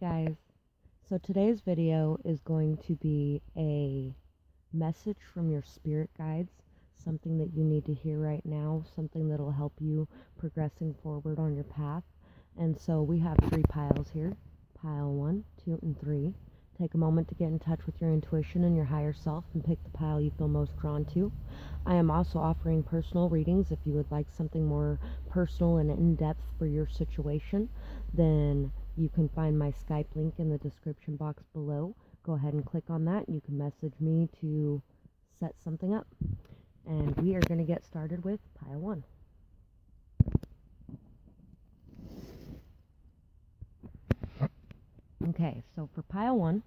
Hi guys, so today's video is going to be a message from your spirit guides, something that you need to hear right now, something that'll help you progressing forward on your path. And so we have 3 piles here, pile 1, 2, and 3. Take a moment to get in touch with your intuition and your higher self and pick the pile you feel most drawn to. I am also offering personal readings. If you would like something more personal and in-depth for your situation, then you can find my Skype link in the description box below. Go ahead and click on that. You can message me to set something up. And we are going to get started with pile 1. Okay, so for pile 1,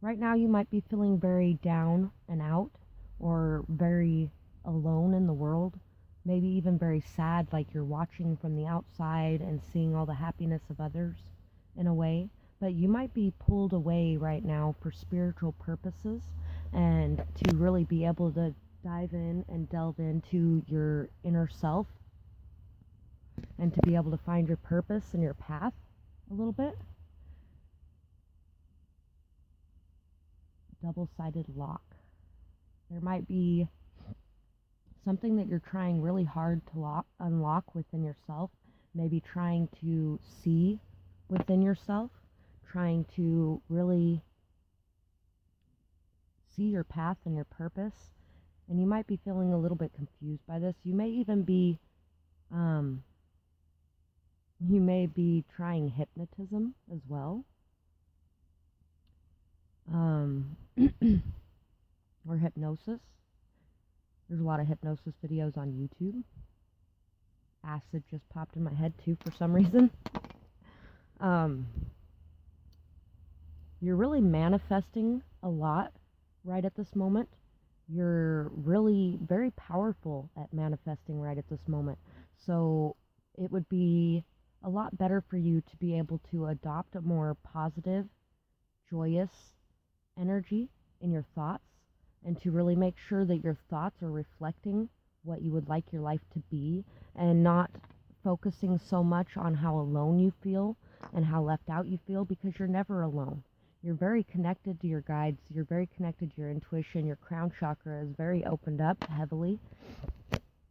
right now you might be feeling very down and out or very alone in the world. Maybe even very sad, like you're watching from the outside and seeing all the happiness of others in a way. But you might be pulled away right now for spiritual purposes and to really be able to dive in and delve into your inner self and to be able to find your purpose and your path a little bit. Double-sided lock. There might be something that you're trying really hard to unlock within yourself, maybe trying to see within yourself, trying to really see your path and your purpose. And you might be feeling a little bit confused by this. You may even be trying hypnotism as well. Or hypnosis. There's a lot of hypnosis videos on YouTube. Acid just popped in my head too for some reason. You're really manifesting a lot right at this moment. You're really very powerful at manifesting right at this moment. So it would be a lot better for you to be able to adopt a more positive, joyous energy in your thoughts, and to really make sure that your thoughts are reflecting what you would like your life to be, and not focusing so much on how alone you feel and how left out you feel, because you're never alone. You're very connected to your guides. You're very connected to your intuition. Your crown chakra is very opened up heavily,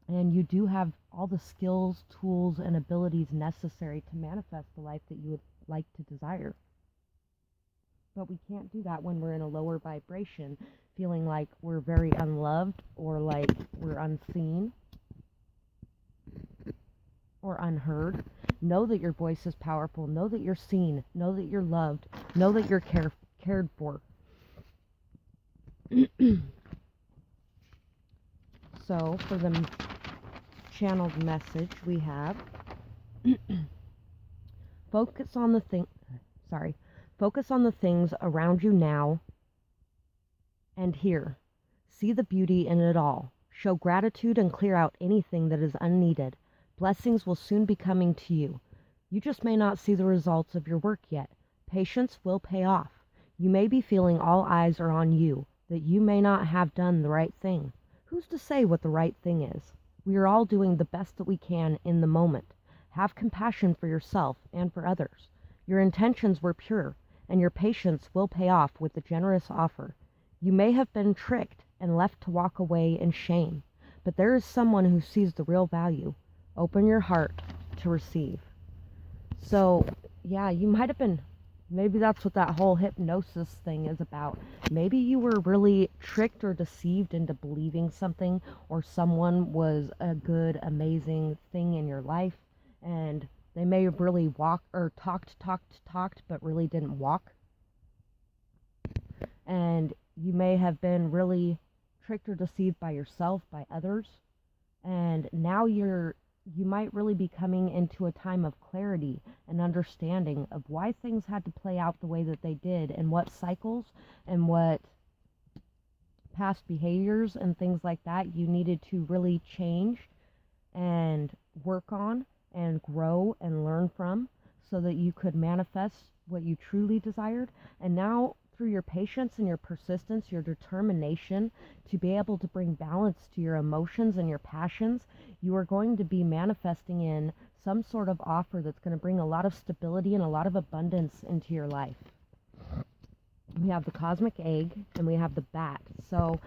and you do have all the skills, tools, and abilities necessary to manifest the life that you would like to desire. But we can't do that when we're in a lower vibration, feeling like we're very unloved, or like we're unseen or unheard. Know that your voice is powerful. Know that you're seen. Know that you're loved. Know that you're cared for. So for the channeled message, we have focus on the things around you now and here. See the beauty in it all. Show gratitude and clear out anything that is unneeded. Blessings will soon be coming to you. You just may not see the results of your work yet. Patience will pay off. You may be feeling all eyes are on you, that you may not have done the right thing. Who's to say what the right thing is? We are all doing the best that we can in the moment. Have compassion for yourself and for others. Your intentions were pure, and your patience will pay off with a generous offer. You may have been tricked and left to walk away in shame, but there is someone who sees the real value. Open your heart to receive. So, yeah, you might have been, maybe that's what that whole hypnosis thing is about. Maybe you were really tricked or deceived into believing something, or someone was a good, amazing thing in your life, and they may have really talked, but really didn't walk. And you may have been really tricked or deceived by yourself, by others. And now you might really be coming into a time of clarity and understanding of why things had to play out the way that they did, and what cycles and what past behaviors and things like that you needed to really change and work on and grow and learn from, so that you could manifest what you truly desired. And now through your patience and your persistence, your determination to be able to bring balance to your emotions and your passions, you are going to be manifesting in some sort of offer that's going to bring a lot of stability and a lot of abundance into your life. We have the cosmic egg and we have the bat. So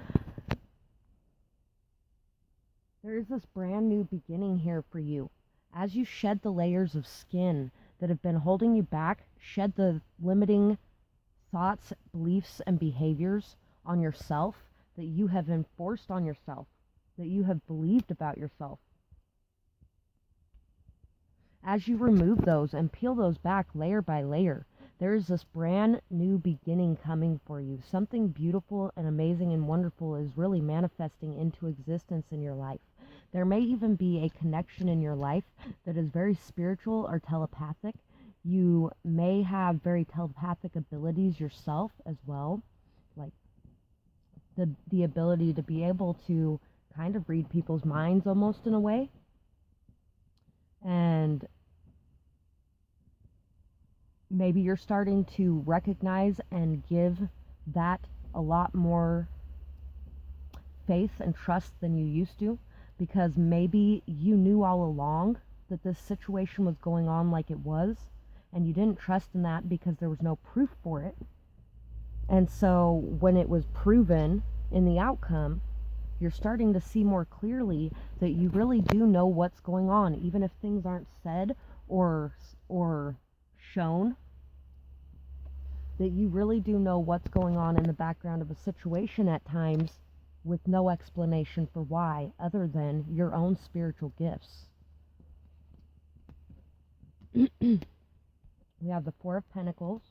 there is this brand new beginning here for you. As you shed the layers of skin that have been holding you back, shed the limiting thoughts, beliefs, and behaviors on yourself that you have enforced on yourself, that you have believed about yourself. As you remove those and peel those back layer by layer, there is this brand new beginning coming for you. Something beautiful and amazing and wonderful is really manifesting into existence in your life. There may even be a connection in your life that is very spiritual or telepathic. You may have very telepathic abilities yourself as well, like the ability to be able to kind of read people's minds almost in a way. And maybe you're starting to recognize and give that a lot more faith and trust than you used to, because maybe you knew all along that this situation was going on like it was, and you didn't trust in that because there was no proof for it. And so when it was proven in the outcome, you're starting to see more clearly that you really do know what's going on, even if things aren't said or shown, that you really do know what's going on in the background of a situation at times with no explanation for why other than your own spiritual gifts. We have the Four of Pentacles.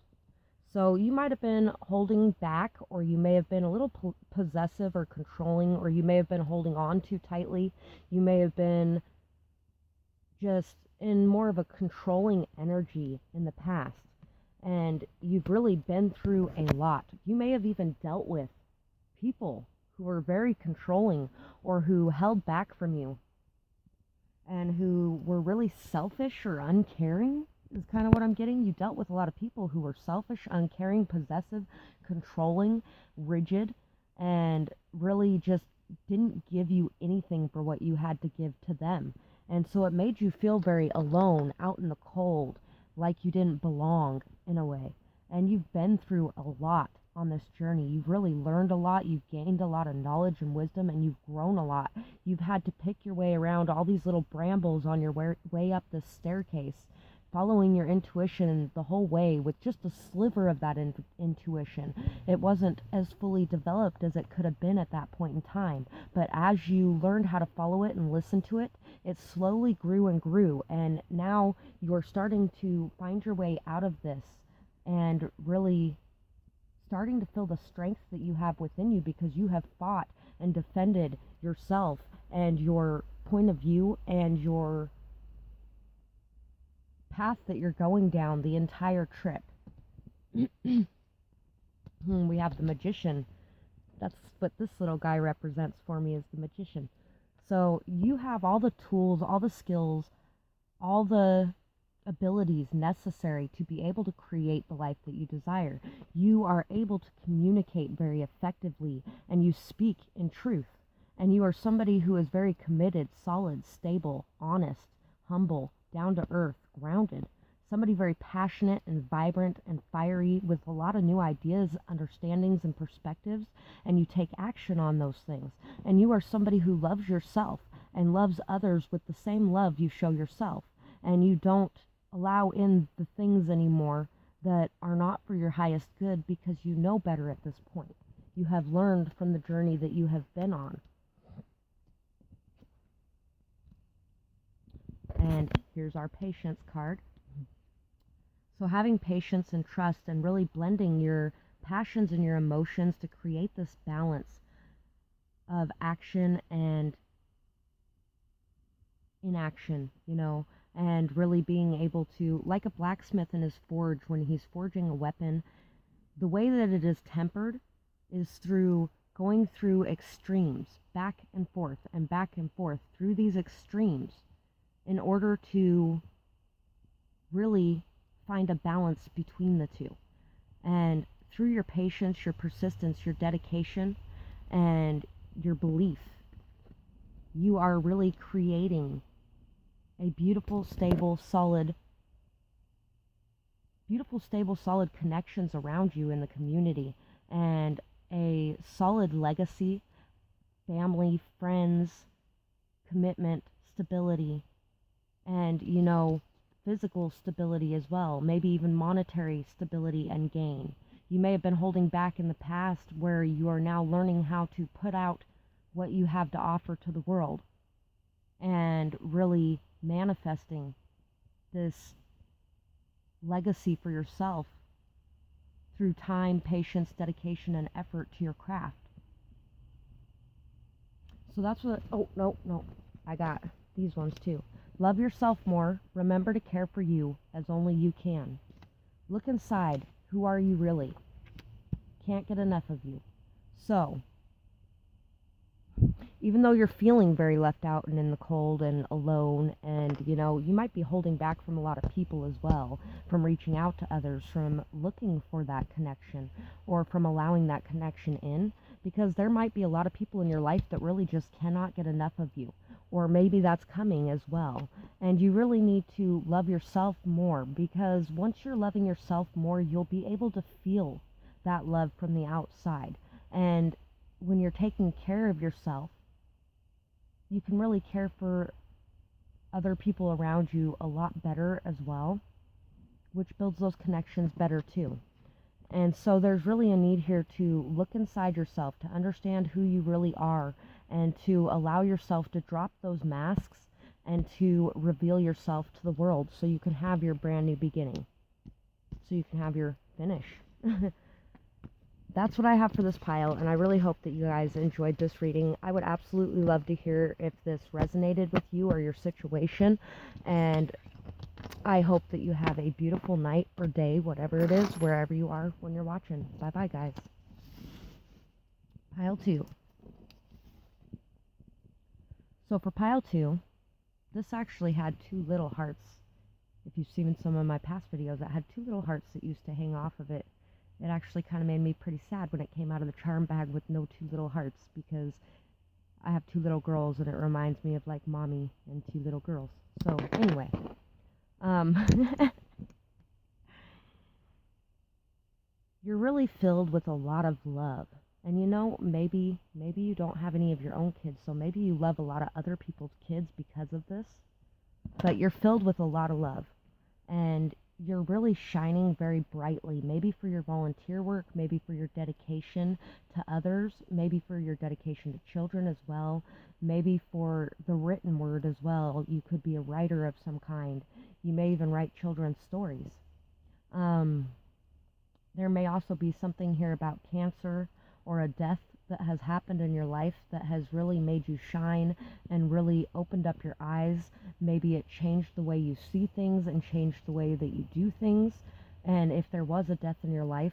So you might have been holding back, or you may have been a little possessive or controlling, or you may have been holding on too tightly. You may have been just in more of a controlling energy in the past. And you've really been through a lot. You may have even dealt with people who were very controlling or who held back from you and who were really selfish or uncaring, is kind of what I'm getting. You dealt with a lot of people who were selfish, uncaring, possessive, controlling, rigid, and really just didn't give you anything for what you had to give to them. And so it made you feel very alone, out in the cold, like you didn't belong in a way. And you've been through a lot on this journey. You've really learned a lot. You've gained a lot of knowledge and wisdom, and you've grown a lot. You've had to pick your way around all these little brambles on your way up this staircase, following your intuition the whole way with just a sliver of that intuition. It wasn't as fully developed as it could have been at that point in time. But as you learned how to follow it and listen to it, it slowly grew and grew. And now you're starting to find your way out of this and really starting to feel the strength that you have within you, because you have fought and defended yourself and your point of view and your path that you're going down the entire trip. We have the Magician. That's what this little guy represents for me, is the Magician. So you have all the tools, all the skills, all the abilities necessary to be able to create the life that you desire. You are able to communicate very effectively, and you speak in truth. And you are somebody who is very committed, solid, stable, honest, humble, down to earth, grounded. Somebody very passionate and vibrant and fiery with a lot of new ideas, understandings, and perspectives, and you take action on those things. And you are somebody who loves yourself and loves others with the same love you show yourself. And you don't allow in the things anymore that are not for your highest good, because you know better at this point. You have learned from the journey that you have been on. And here's our patience card. So having patience and trust and really blending your passions and your emotions to create this balance of action and inaction, and really being able to, like a blacksmith in his forge, when he's forging a weapon, the way that it is tempered is through going through extremes, back and forth through these extremes, in order to really find a balance between the two. And through your patience, your persistence, your dedication, and your belief, you are really creating a beautiful, stable, solid connections around you in the community, and a solid legacy, family, friends, commitment, stability, and, physical stability as well, maybe even monetary stability and gain. You may have been holding back in the past where you are now learning how to put out what you have to offer to the world and really manifesting this legacy for yourself through time, patience, dedication, and effort to your craft. So that's what, oh, no, I got these ones too. Love yourself more. Remember to care for you as only you can. Look inside. Who are you really? Can't get enough of you. So, even though you're feeling very left out and in the cold and alone, and you might be holding back from a lot of people as well, from reaching out to others, from looking for that connection, or from allowing that connection in, because there might be a lot of people in your life that really just cannot get enough of you, or maybe that's coming as well. And you really need to love yourself more, because once you're loving yourself more, you'll be able to feel that love from the outside. And when you're taking care of yourself, you can really care for other people around you a lot better as well, which builds those connections better too. And so there's really a need here to look inside yourself, to understand who you really are, and to allow yourself to drop those masks and to reveal yourself to the world, so you can have your brand new beginning, so you can have your finish. That's what I have for this pile, and I really hope that you guys enjoyed this reading. I would absolutely love to hear if this resonated with you or your situation, and I hope that you have a beautiful night or day, whatever it is, wherever you are when you're watching. Bye-bye, guys. Pile 2. So for pile 2, this actually had 2 little hearts. If you've seen some of my past videos, it had 2 little hearts that used to hang off of it. It actually kind of made me pretty sad when it came out of the charm bag with no 2 little hearts, because I have 2 little girls and it reminds me of like mommy and 2 little girls. So anyway, you're really filled with a lot of love. And maybe you don't have any of your own kids, so maybe you love a lot of other people's kids because of this. But you're filled with a lot of love. And you're really shining very brightly, maybe for your volunteer work, maybe for your dedication to others, maybe for your dedication to children as well, maybe for the written word as well. You could be a writer of some kind. You may even write children's stories. There may also be something here about cancer or a death that has happened in your life that has really made you shine and really opened up your eyes. Maybe it changed the way you see things and changed the way that you do things. And if there was a death in your life,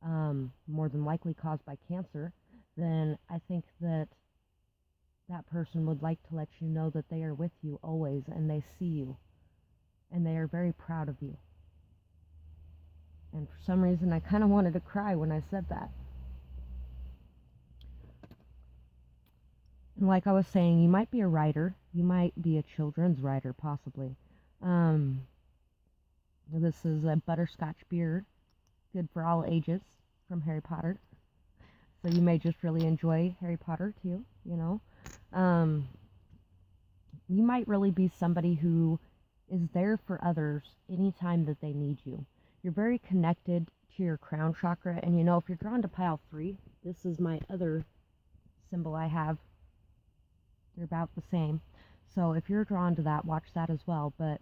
more than likely caused by cancer, then I think that that person would like to let you know that they are with you always, and they see you, and they are very proud of you. And for some reason, I kind of wanted to cry when I said that. And like I was saying, you might be a writer. You might be a children's writer, possibly. This is a butterscotch beer, good for all ages, from Harry Potter. So you may just really enjoy Harry Potter, too, You might really be somebody who is there for others anytime that they need you. You're very connected to your crown chakra. And, if you're drawn to pile 3, this is my other symbol I have. They're about the same. So if you're drawn to that, watch that as well. But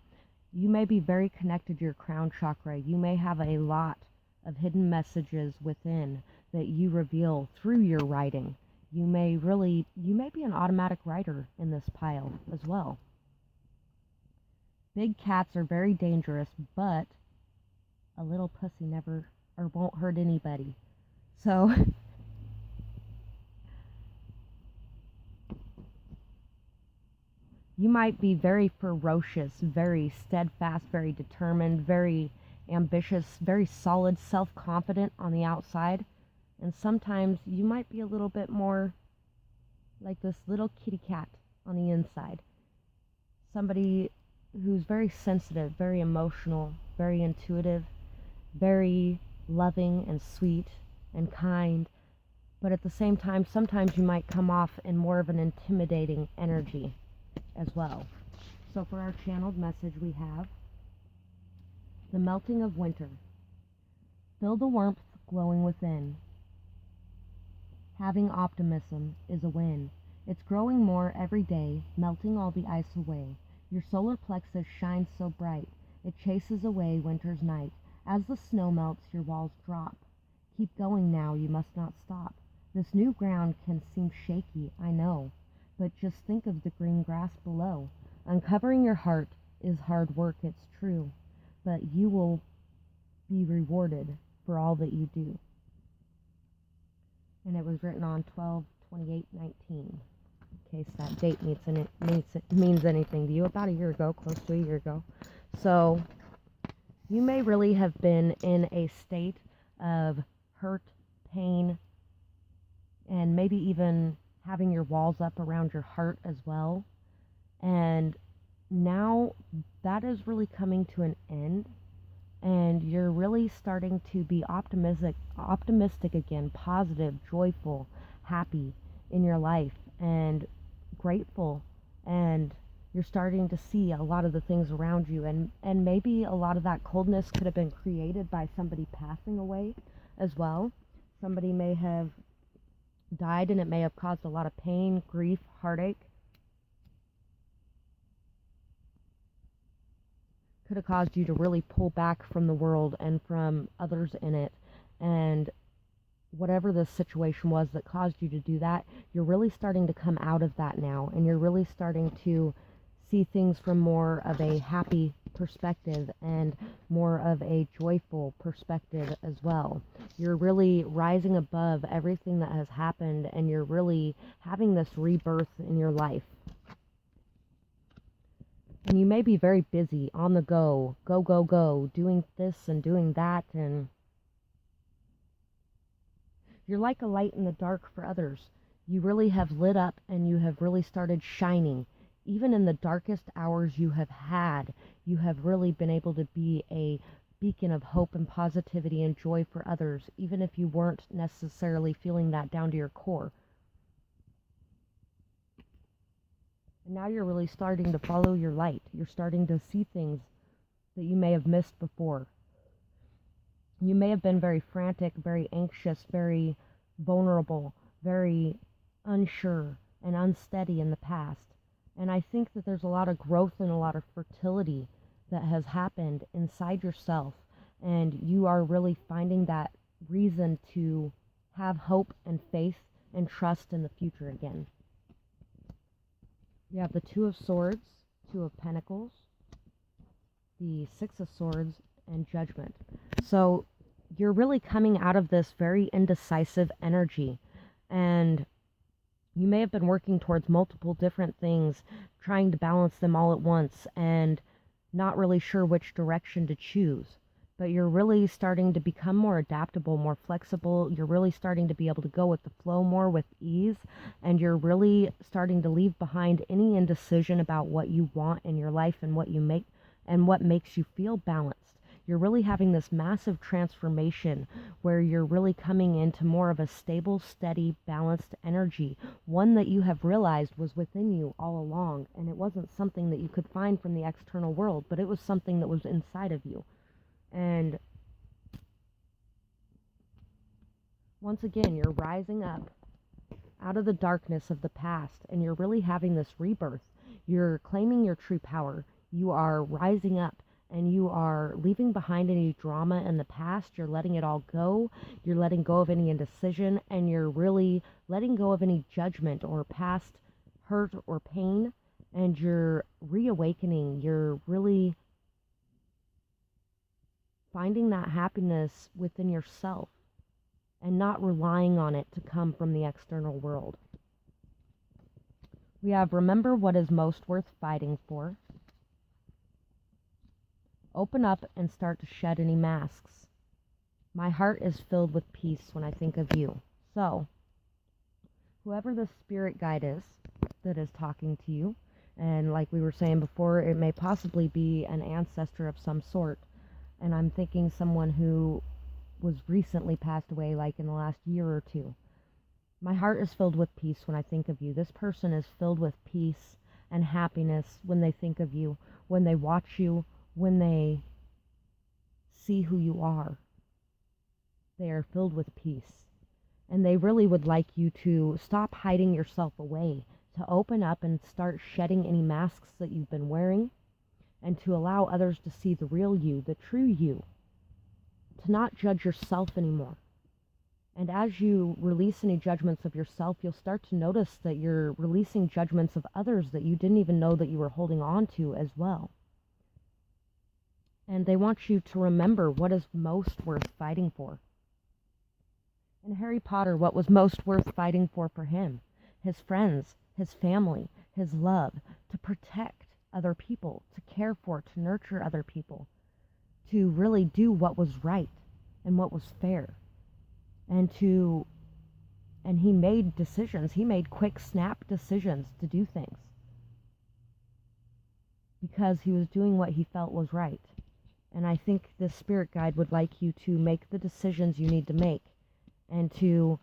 you may be very connected to your crown chakra. You may have a lot of hidden messages within that you reveal through your writing. You may be an automatic writer in this pile as well. Big cats are very dangerous, but a little pussy never or won't hurt anybody. So you might be very ferocious, very steadfast, very determined, very ambitious, very solid, self-confident on the outside. And sometimes you might be a little bit more like this little kitty cat on the inside. Somebody who's very sensitive, very emotional, very intuitive, very loving and sweet and kind. But at the same time, sometimes you might come off in more of an intimidating energy as well. So for our channeled message, we have the melting of winter. Feel the warmth glowing within. Having optimism is a win. It's growing more every day, melting all the ice away. Your solar plexus shines so bright, it chases away winter's night. As the snow melts, your walls drop. Keep going now, you must not stop. This new ground can seem shaky, I know, but just think of the green grass below. Uncovering your heart is hard work, it's true, but you will be rewarded for all that you do. And it was written on 12/28/19. In case that date means anything to you, about a year ago, close to a year ago. So you may really have been in a state of hurt, pain, and maybe even having your walls up around your heart as well. And now that is really coming to an end, and you're really starting to be optimistic again, positive, joyful, happy in your life, and grateful. And you're starting to see a lot of the things around you, and maybe a lot of that coldness could have been created by somebody passing away as well. Somebody may have died, and it may have caused a lot of pain, grief, heartache. Could have caused you to really pull back from the world and from others in it. And whatever the situation was that caused you to do that, you're really starting to come out of that now, and you're really starting to see things from more of a happy perspective and more of a joyful perspective as well. You're really rising above everything that has happened, and you're really having this rebirth in your life. And you may be very busy, on the go, doing this and doing that, and you're like a light in the dark for others. You really have lit up, and you have really started shining. Even in the darkest hours you have had, you have really been able to be a beacon of hope and positivity and joy for others, even if you weren't necessarily feeling that down to your core. And now you're really starting to follow your light. You're starting to see things that you may have missed before. You may have been very frantic, very anxious, very vulnerable, very unsure and unsteady in the past. And I think that there's a lot of growth and a lot of fertility that has happened inside yourself. And you are really finding that reason to have hope and faith and trust in the future again. You have the Two of Swords, Two of Pentacles, the Six of Swords, and Judgment. So you're really coming out of this very indecisive energy, and you may have been working towards multiple different things, trying to balance them all at once, and not really sure which direction to choose. But you're really starting to become more adaptable, more flexible. You're really starting to be able to go with the flow more with ease, and you're really starting to leave behind any indecision about what you want in your life and what makes you feel balanced. You're really having this massive transformation where you're really coming into more of a stable, steady, balanced energy, one that you have realized was within you all along, and it wasn't something that you could find from the external world, but it was something that was inside of you. And once again, you're rising up out of the darkness of the past, and you're really having this rebirth. You're claiming your true power. You are rising up, and you are leaving behind any drama in the past. You're letting it all go. You're letting go of any indecision, and you're really letting go of any judgment or past hurt or pain, and you're reawakening. You're really finding that happiness within yourself and not relying on it to come from the external world. We have remember what is most worth fighting for. Open up and start to shed any masks. My heart is filled with peace when I think of you. So, whoever the spirit guide is that is talking to you, and like we were saying before, it may possibly be an ancestor of some sort. And I'm thinking someone who was recently passed away, like in the last year or two. My heart is filled with peace when I think of you. This person is filled with peace and happiness when they think of you, when they watch you, when they see who you are. They are filled with peace. And they really would like you to stop hiding yourself away, to open up and start shedding any masks that you've been wearing, and to allow others to see the real you, the true you, to not judge yourself anymore. And as you release any judgments of yourself, you'll start to notice that you're releasing judgments of others that you didn't even know that you were holding on to as well. And they want you to remember what is most worth fighting for. In Harry Potter, what was most worth fighting for him? His friends, his family, his love, to protect other people, to care for, to nurture other people, to really do what was right and what was fair. And he made decisions. He made quick, snap decisions to do things because he was doing what he felt was right. And I think this spirit guide would like you to make the decisions you need to make and to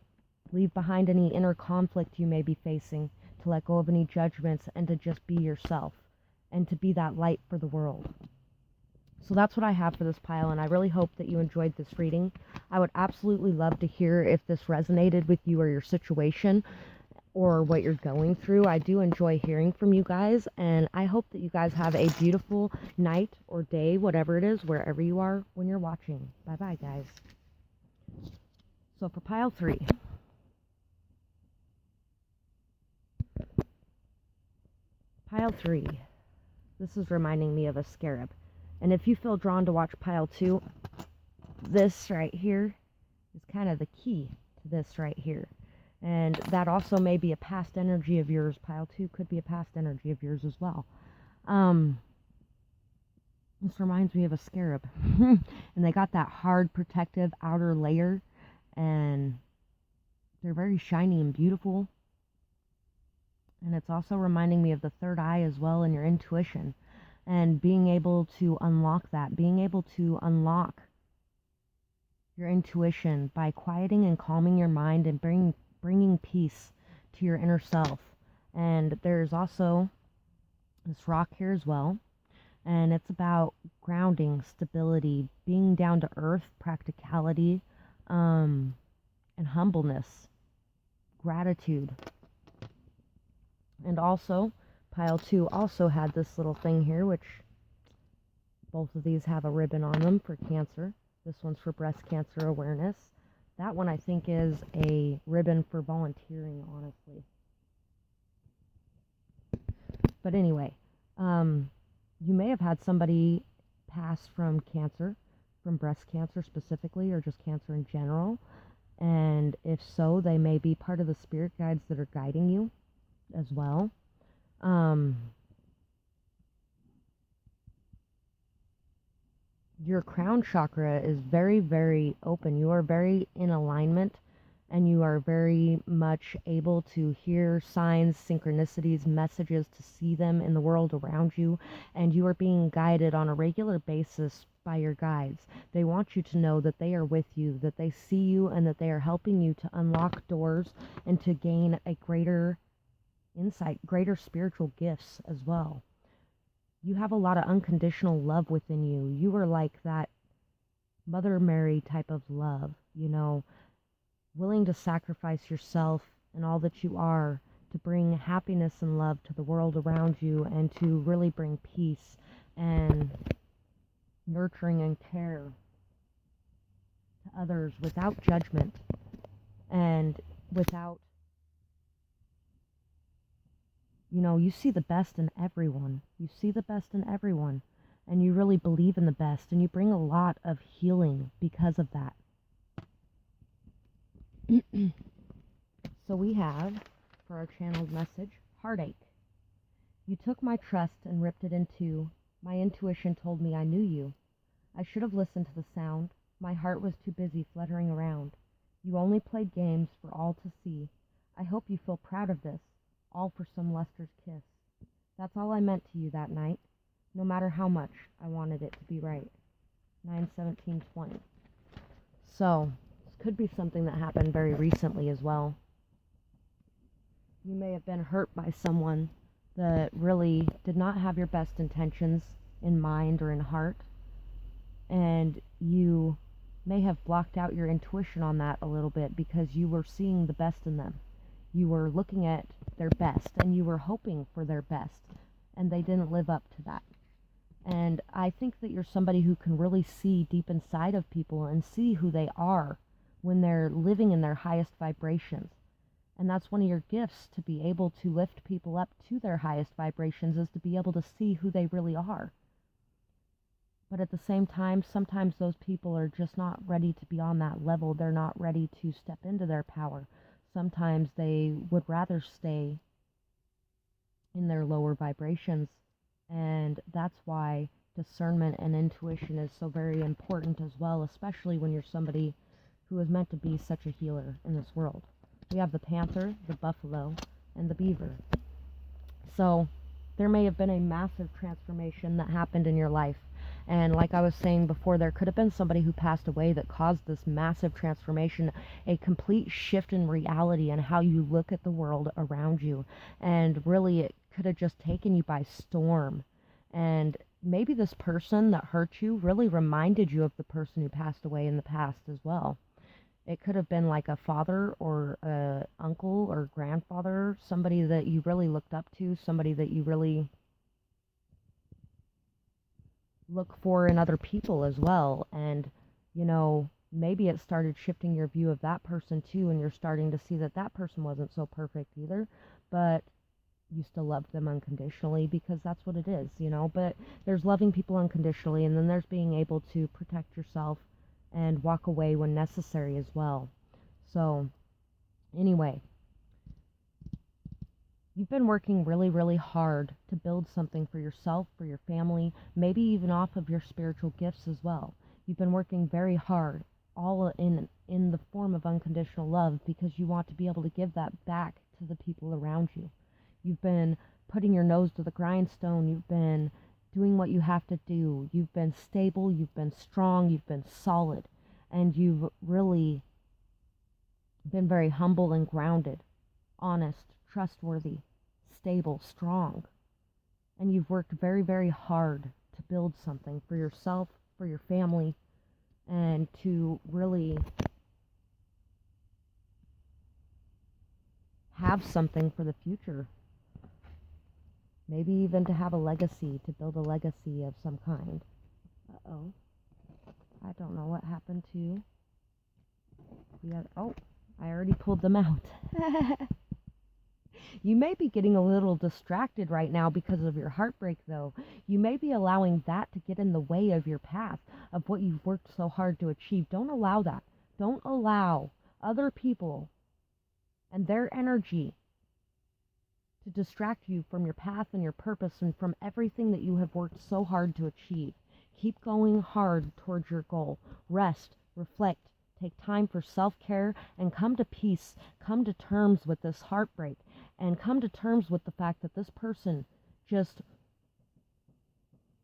leave behind any inner conflict you may be facing, to let go of any judgments, and to just be yourself and to be that light for the world. So that's what I have for this pile, and I really hope that you enjoyed this reading. I would absolutely love to hear if this resonated with you or your situation or what you're going through. I do enjoy hearing from you guys, and I hope that you guys have a beautiful night or day, whatever it is, wherever you are when you're watching. Bye-bye, guys. So for pile 3. Pile 3. This is reminding me of a scarab. And if you feel drawn to watch pile 2, this right here is kind of the key to this right here. And that also may be a past energy of yours. Pile 2 could be a past energy of yours as well. This reminds me of a scarab. And they got that hard protective outer layer. And they're very shiny and beautiful. And it's also reminding me of the third eye as well, and your intuition. And being able to unlock that, being able to unlock your intuition by quieting and calming your mind and bringing peace to your inner self. And there's also this rock here as well, and it's about grounding, stability, being down to earth, practicality, and humbleness, gratitude. And also, pile 2 also had this little thing here, which both of these have a ribbon on them for cancer. This one's for breast cancer awareness. That one I think is a ribbon for volunteering, honestly. But anyway, you may have had somebody pass from cancer, from breast cancer specifically, or just cancer in general. And if so, they may be part of the spirit guides that are guiding you as well. Your crown chakra is very, very open. You are very in alignment, and you are very much able to hear signs, synchronicities, messages, to see them in the world around you, and you are being guided on a regular basis by your guides. They want you to know that they are with you, that they see you, and that they are helping you to unlock doors and to gain a greater insight, greater spiritual gifts as well. You have a lot of unconditional love within you. You are like that Mother Mary type of love, you know, willing to sacrifice yourself and all that you are to bring happiness and love to the world around you, and to really bring peace and nurturing and care to others without judgment and without, you know, you see the best in everyone. You see the best in everyone, and you really believe in the best, and you bring a lot of healing because of that. So we have, for our channeled message, heartache. You took my trust and ripped it in two. My intuition told me I knew you. I should have listened to the sound. My heart was too busy fluttering around. You only played games for all to see. I hope you feel proud of this, all for some luster's kiss. That's all I meant to you that night, no matter how much I wanted it to be right. 9/17/20. So, this could be something that happened very recently as well. You may have been hurt by someone that really did not have your best intentions in mind or in heart, and you may have blocked out your intuition on that a little bit because you were seeing the best in them. You were looking at their best and you were hoping for their best, and they didn't live up to that. And I think that you're somebody who can really see deep inside of people and see who they are when they're living in their highest vibrations. And that's one of your gifts, to be able to lift people up to their highest vibrations, is to be able to see who they really are. But at the same time, sometimes those people are just not ready to be on that level. They're not ready to step into their power. Sometimes they would rather stay in their lower vibrations. And that's why discernment and intuition is so very important as well, especially when you're somebody who is meant to be such a healer in this world. We have the panther, the buffalo, and the beaver. So there may have been a massive transformation that happened in your life. And like I was saying before, there could have been somebody who passed away that caused this massive transformation, a complete shift in reality and how you look at the world around you. And really, it could have just taken you by storm. And maybe this person that hurt you really reminded you of the person who passed away in the past as well. It could have been like a father or a uncle or grandfather, somebody that you really looked up to, somebody that you really look for in other people as well. And, maybe it started shifting your view of that person too, and you're starting to see that that person wasn't so perfect either, but you still love them unconditionally, because that's what it is, But there's loving people unconditionally, and then there's being able to protect yourself and walk away when necessary as well. So, anyway, you've been working really, really hard to build something for yourself, for your family, maybe even off of your spiritual gifts as well. You've been working very hard, all in the form of unconditional love, because you want to be able to give that back to the people around you. You've been putting your nose to the grindstone. You've been doing what you have to do. You've been stable. You've been strong. You've been solid. And you've really been very humble and grounded, honest, trustworthy, stable, strong. And you've worked very, very hard to build something for yourself, for your family, and to really have something for the future. Maybe even to have a legacy, to build a legacy of some kind. Uh-oh. I don't know what happened to you. I already pulled them out. You may be getting a little distracted right now because of your heartbreak, though. You may be allowing that to get in the way of your path, of what you've worked so hard to achieve. Don't allow that. Don't allow other people and their energy to distract you from your path and your purpose and from everything that you have worked so hard to achieve. Keep going hard towards your goal. Rest, reflect, take time for self-care, and come to peace. Come to terms with this heartbreak, and come to terms with the fact that this person just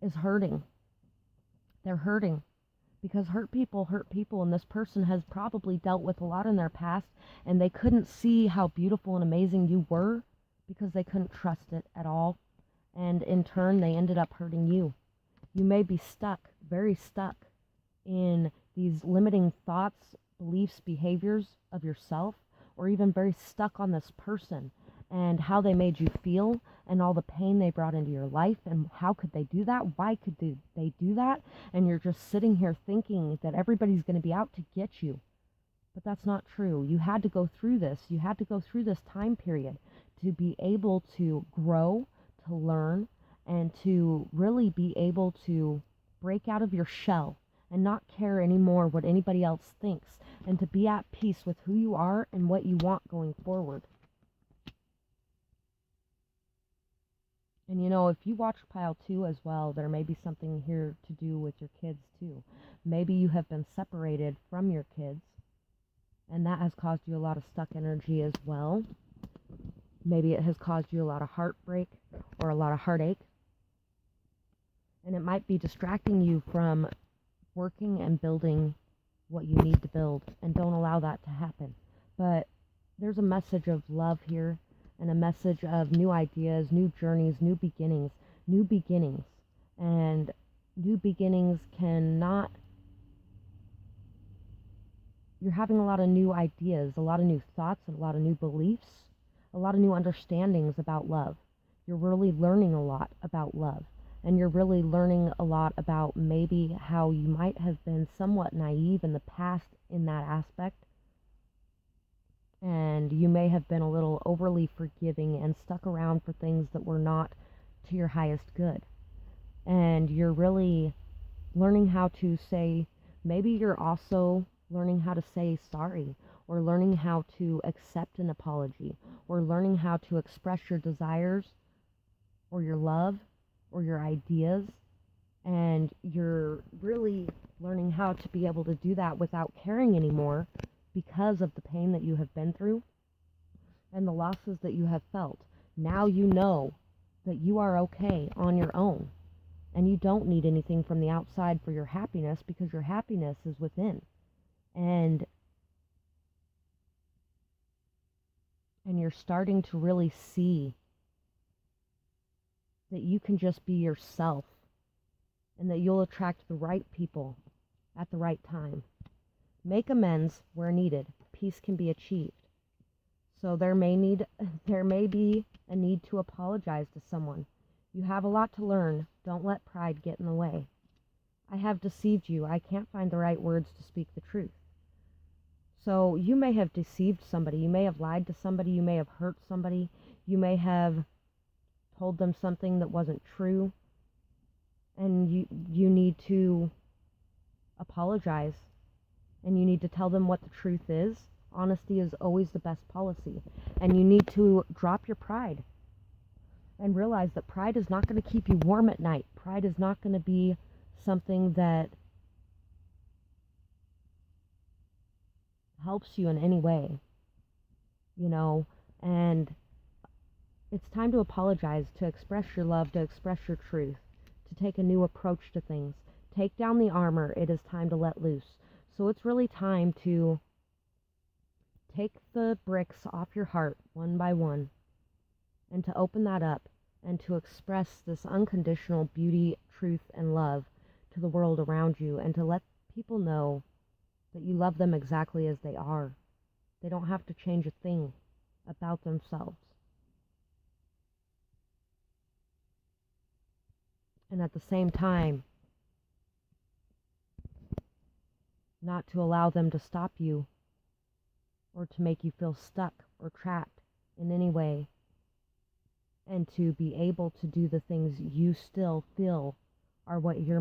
is hurting. They're hurting because hurt people, and this person has probably dealt with a lot in their past, and they couldn't see how beautiful and amazing you were because they couldn't trust it at all, and in turn they ended up hurting you. You may be stuck, very stuck, in these limiting thoughts, beliefs, behaviors of yourself, or even very stuck on this person and how they made you feel and all the pain they brought into your life, and how could they do that? Why could they do that? And you're just sitting here thinking that everybody's going to be out to get you. But that's not true. You had to go through this. You had to go through this time period to be able to grow, to learn, and to really be able to break out of your shell and not care anymore what anybody else thinks, and to be at peace with who you are and what you want going forward. And if you watch pile 2 as well, there may be something here to do with your kids too. Maybe you have been separated from your kids, and that has caused you a lot of stuck energy as well. Maybe it has caused you a lot of heartbreak or a lot of heartache. And it might be distracting you from working and building what you need to build, and don't allow that to happen. But there's a message of love here, and a message of new ideas, new journeys, new beginnings. And new beginnings cannot, you're having a lot of new ideas, a lot of new thoughts, and a lot of new beliefs, a lot of new understandings about love. You're really learning a lot about love. And you're really learning a lot about maybe how you might have been somewhat naive in the past in that aspect. And you may have been a little overly forgiving and stuck around for things that were not to your highest good. And you're really learning how to say, maybe you're also learning how to say sorry, or learning how to accept an apology, or learning how to express your desires or your love or your ideas. And you're really learning how to be able to do that without caring anymore, because of the pain that you have been through and the losses that you have felt. Now you know that you are okay on your own, and you don't need anything from the outside for your happiness, because your happiness is within. And you're starting to really see that you can just be yourself, and that you'll attract the right people at the right time. Make amends where needed. Peace can be achieved. So there may be a need to apologize to someone. You have a lot to learn. Don't let pride get in the way. I have deceived you. I can't find the right words to speak the truth. So you may have deceived somebody. You may have lied to somebody. You may have hurt somebody. You may have told them something that wasn't true. And you need to apologize. And you need to tell them what the truth is. Honesty is always the best policy. And you need to drop your pride and realize that pride is not going to keep you warm at night. Pride is not going to be something that helps you in any way, and it's time to apologize, to express your love, to express your truth, to take a new approach to things. Take down the armor. It is time to let loose. So it's really time to take the bricks off your heart one by one, and to open that up, and to express this unconditional beauty, truth, and love to the world around you, and to let people know that you love them exactly as they are. They don't have to change a thing about themselves. And at the same time, not to allow them to stop you or to make you feel stuck or trapped in any way, and to be able to do the things you still feel are what you're